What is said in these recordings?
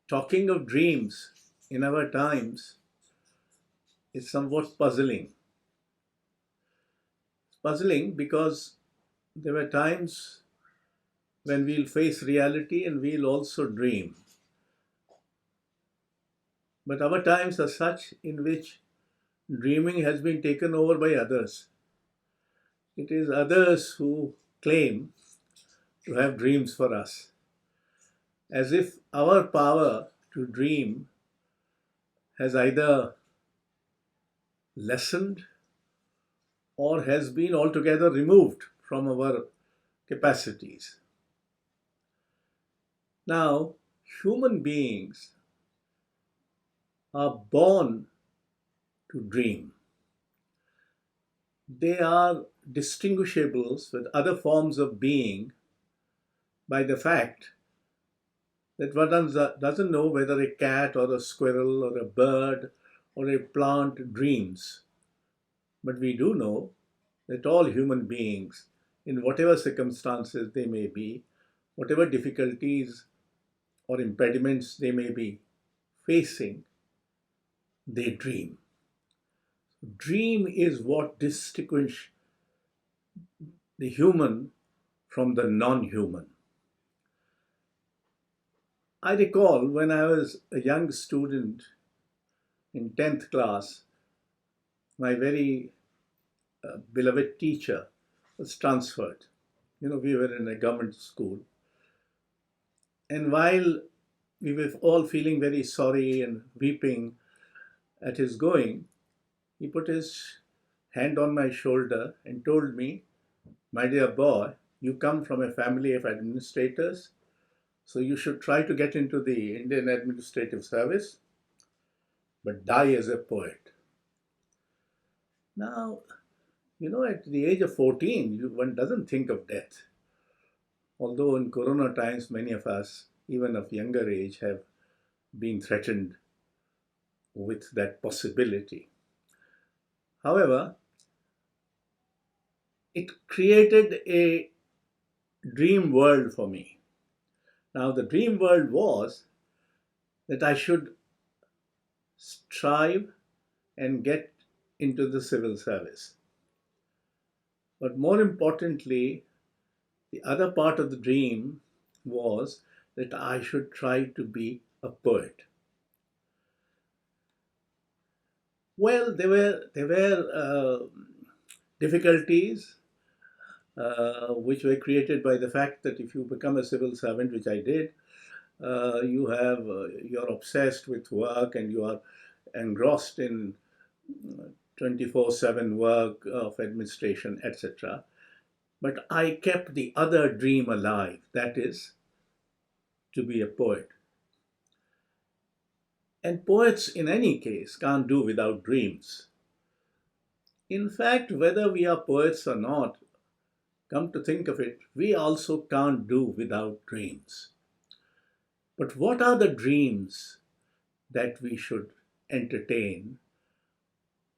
talking of dreams in our times is somewhat puzzling. It's puzzling because there were times when we'll face reality and we'll also dream. But our times are such in which dreaming has been taken over by others. It is others who claim to have dreams for us, as if our power to dream has either lessened or has been altogether removed from our capacities. Now, human beings are born to dream. They are distinguishable with other forms of being by the fact that one doesn't know whether a cat or a squirrel or a bird or a plant dreams. But we do know that all human beings, in whatever circumstances they may be, whatever difficulties or impediments they may be facing, they dream. Dream is what distinguishes the human from the non-human. I recall when I was a young student in 10th class, my very beloved teacher was transferred. We were in a government school. And while we were all feeling very sorry and weeping at his going, he put his hand on my shoulder and told me, "My dear boy, you come from a family of administrators, so you should try to get into the Indian Administrative Service, but die as a poet." Now, at the age of 14, one doesn't think of death. Although in Corona times, many of us, even of younger age, have been threatened with that possibility. However, it created a dream world for me. Now, the dream world was that I should strive and get into the civil service. But more importantly, the other part of the dream was that I should try to be a poet. Well, there were difficulties which were created by the fact that if you become a civil servant, which I did, you're obsessed with work and you are engrossed in 24/7 work of administration, etc. But I kept the other dream alive, that is, to be a poet. And poets, in any case, can't do without dreams. In fact, whether we are poets or not, come to think of it, we also can't do without dreams. But what are the dreams that we should entertain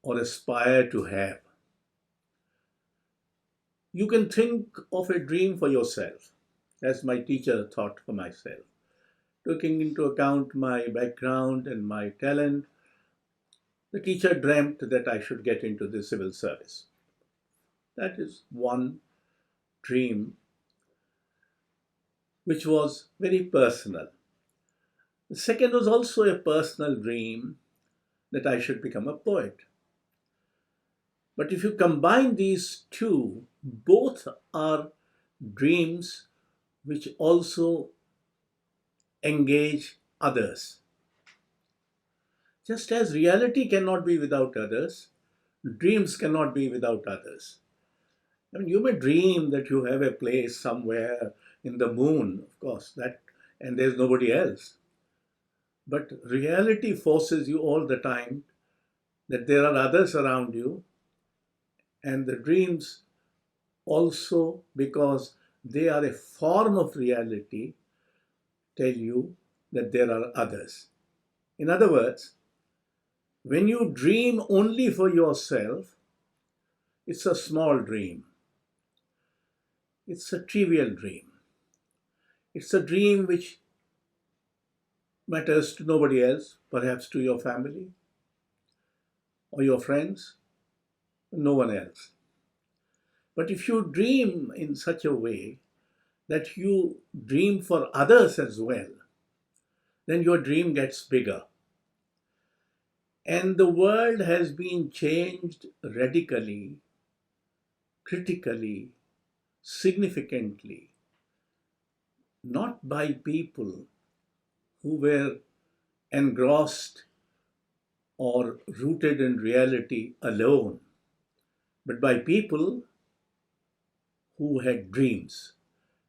or aspire to have? You can think of a dream for yourself, as my teacher thought for myself. Taking into account my background and my talent, the teacher dreamt that I should get into the civil service. That is one dream which was very personal. The second was also a personal dream, that I should become a poet. But if you combine these two, both are dreams which also engage others. Just as reality cannot be without others, dreams cannot be without others. I mean, you may dream that you have a place somewhere in the moon, of course, and there's nobody else. But reality forces you all the time that there are others around you, and the dreams also, because they are a form of reality, tell you that there are others. In other words, when you dream only for yourself, it's a small dream. It's a trivial dream. It's a dream which matters to nobody else, perhaps to your family or your friends, no one else. But if you dream in such a way that you dream for others as well, then your dream gets bigger. And the world has been changed radically, critically, significantly, not by people who were engrossed or rooted in reality alone, but by people who had dreams,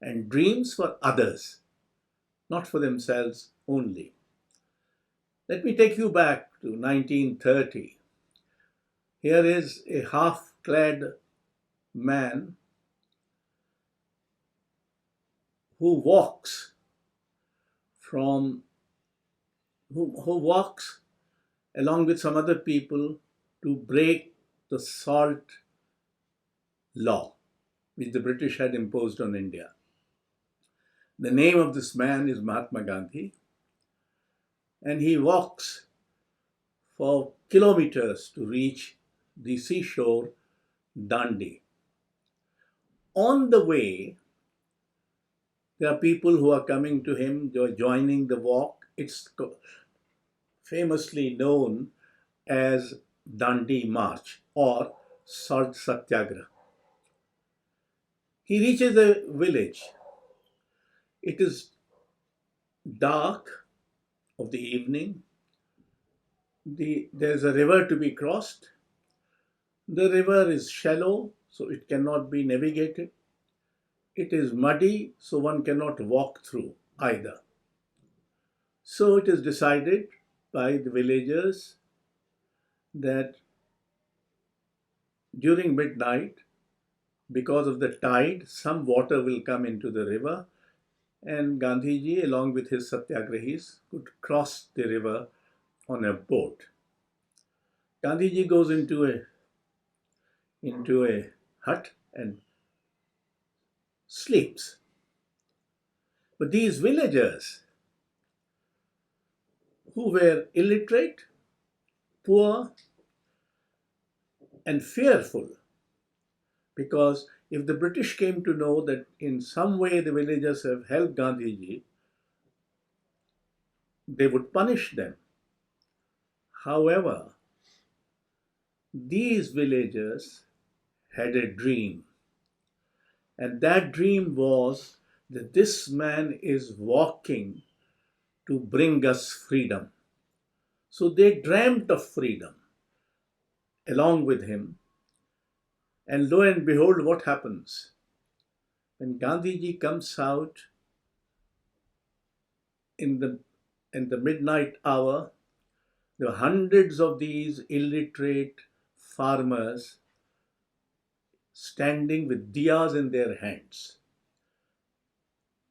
and dreams for others, not for themselves only. Let me take you back to 1930. Here is a half-clad man who walks from who walks along with some other people to break the salt law which the British had imposed on India. The name of this man is Mahatma Gandhi, and he walks for kilometers to reach the seashore Dandi. On the way, there are people who are coming to him, they are joining the walk. It's famously known as Dhandi March or Salt Satyagraha. He reaches a village. It is dark of the evening. There's a river to be crossed. The river is shallow, so it cannot be navigated. It is muddy, so one cannot walk through either. So it is decided by the villagers that during midnight, because of the tide, some water will come into the river, and Gandhiji, along with his satyagrahis, could cross the river on a boat. Gandhiji goes into a hut and sleeps. But these villagers, who were illiterate, poor, and fearful, because if the British came to know that in some way the villagers have helped Gandhiji, they would punish them. However, these villagers had a dream, and that dream was that this man is walking to bring us freedom. So they dreamt of freedom along with him, and lo and behold, what happens? When Gandhiji comes out in the midnight hour, there were hundreds of these illiterate farmers standing with diyas in their hands.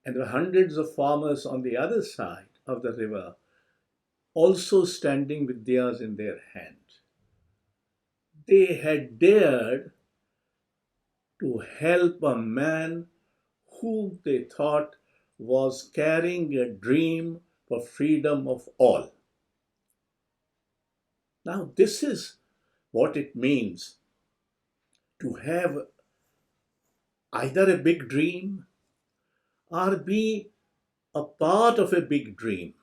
And there were hundreds of farmers on the other side of the river also standing with diyas in their hands. They had dared to help a man who they thought was carrying a dream for freedom of all. Now, this is what it means to have either a big dream or be a part of a big dream.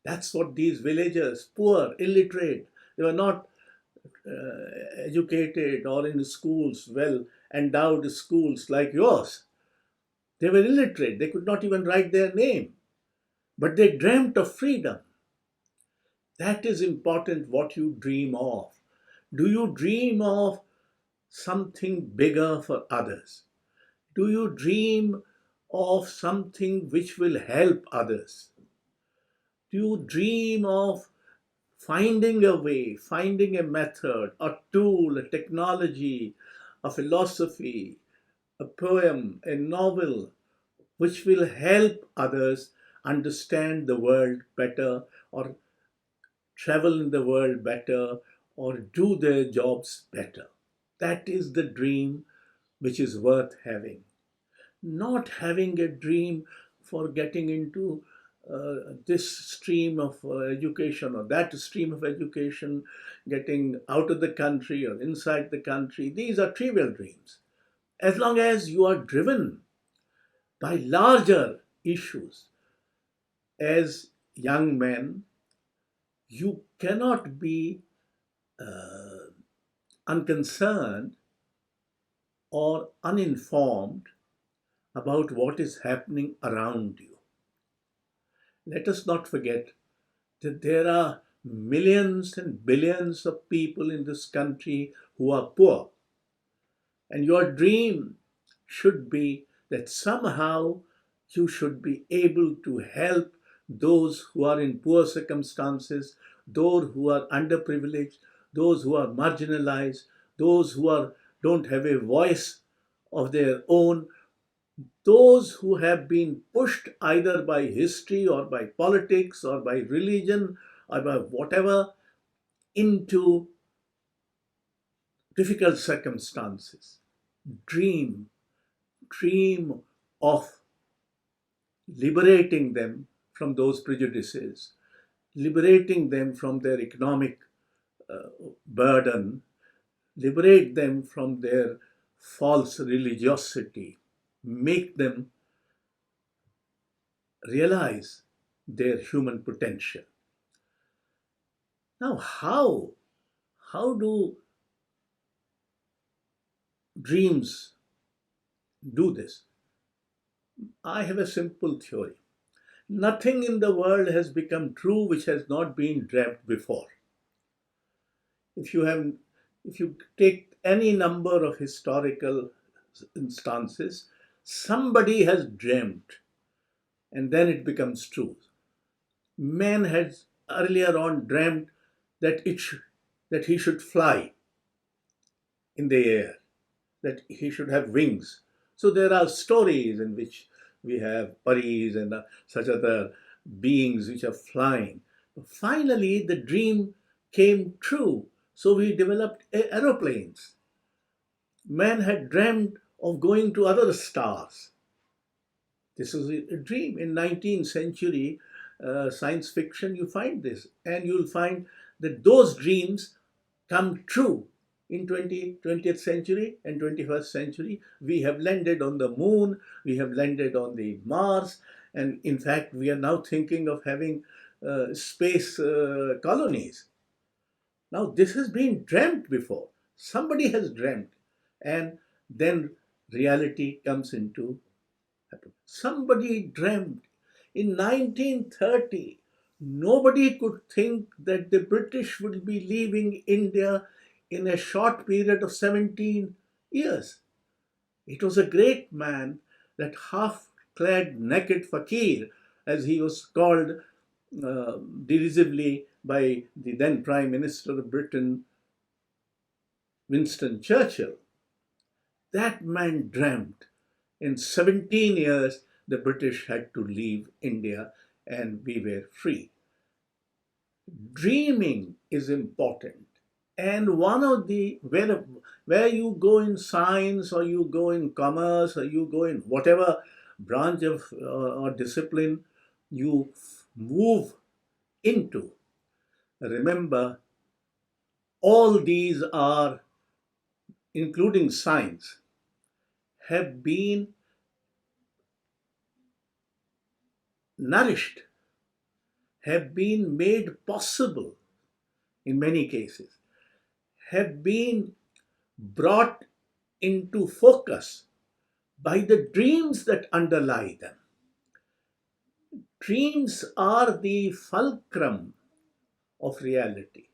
That's what these villagers, poor, illiterate, they were not educated or in schools, well endowed schools like yours. They were illiterate, they could not even write their name, but they dreamt of freedom. That is important, what you dream of. Do you dream of something bigger for others? Do you dream of something which will help others? Do you dream of finding a way, finding a method, a tool, a technology, a philosophy, a poem, a novel, which will help others understand the world better or travel in the world better or do their jobs better? That is the dream which is worth having. Not having a dream for getting into this stream of education or that stream of education, getting out of the country or inside the country. These are trivial dreams. As long as you are driven by larger issues as young men, you cannot be unconcerned or uninformed about what is happening around you. Let us not forget that there are millions and billions of people in this country who are poor. And your dream should be that somehow you should be able to help those who are in poor circumstances, those who are underprivileged, those who are marginalized, those who don't have a voice of their own, those who have been pushed either by history or by politics or by religion or by whatever into difficult circumstances. Dream, dream of liberating them from those prejudices, liberating them from their economic burden, liberate them from their false religiosity, make them realize their human potential. Now, how do dreams do this? I have a simple theory. Nothing in the world has become true which has not been dreamt before. If you take any number of historical instances, somebody has dreamt and then it becomes true. Man had earlier on dreamt that that he should fly in the air, that he should have wings. So there are stories in which we have paris and such other beings which are flying. Finally, the dream came true. So we developed aeroplanes. Man had dreamed of going to other stars. This is a dream. In 19th century science fiction, you find this. And you'll find that those dreams come true in 20th century and 21st century. We have landed on the moon, we have landed on the Mars, and in fact, we are now thinking of having space colonies. Now, this has been dreamt before. Somebody has dreamt, and then reality comes into happen. Somebody dreamt in 1930. Nobody could think that the British would be leaving India in a short period of 17 years. It was a great man, that half-clad naked fakir, as he was called derisively by the then Prime Minister of Britain, Winston Churchill. That man dreamt in 17 years the British had to leave India and we were free. Dreaming is important. And one of the, where you go in science or you go in commerce or you go in whatever branch of or discipline you move into, remember, all these are, including science, have been nourished, have been made possible in many cases, have been brought into focus by the dreams that underlie them. Dreams are the fulcrum of reality.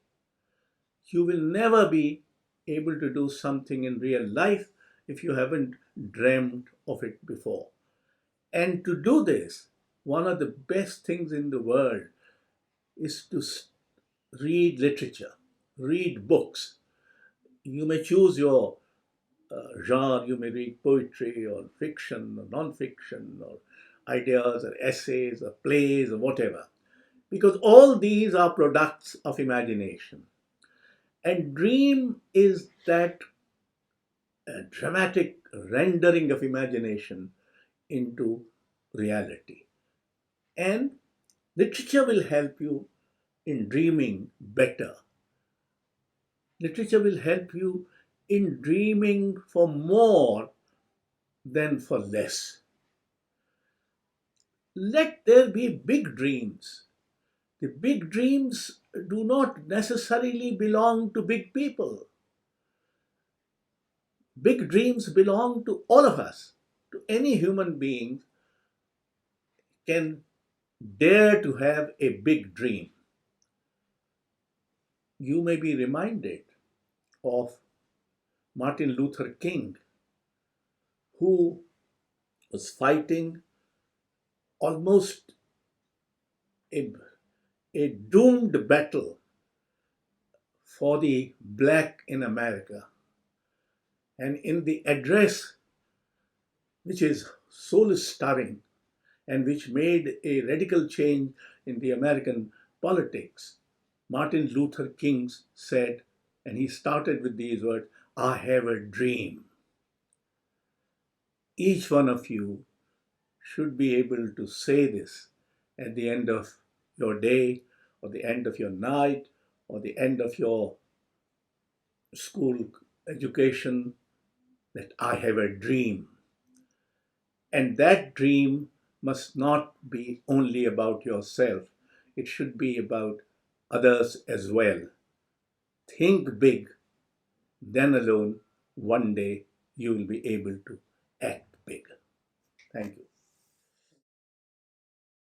You will never be able to do something in real life if you haven't dreamed of it before. And to do this, one of the best things in the world is to read literature, read books. You may choose your genre, you may read poetry or fiction or non-fiction or ideas or essays or plays or whatever, because all these are products of imagination. And dream is that dramatic rendering of imagination into reality. And Literature will help you in dreaming better. Literature will help you in dreaming for more than for less. Let there be big dreams. The big dreams do not necessarily belong to big people. Big dreams belong to all of us. To any human being can dare to have a big dream. You may be reminded of Martin Luther King, who was fighting almost a, a doomed battle for the black in America. And in the address, which is soul stirring and which made a radical change in the American politics, Martin Luther King said, and he started with these words, "I have a dream." Each one of you should be able to say this at the end of your day, or the end of your night, or the end of your school education, that I have a dream. And that dream must not be only about yourself. It should be about others as well. Think big, then alone, one day you will be able to act big. Thank you.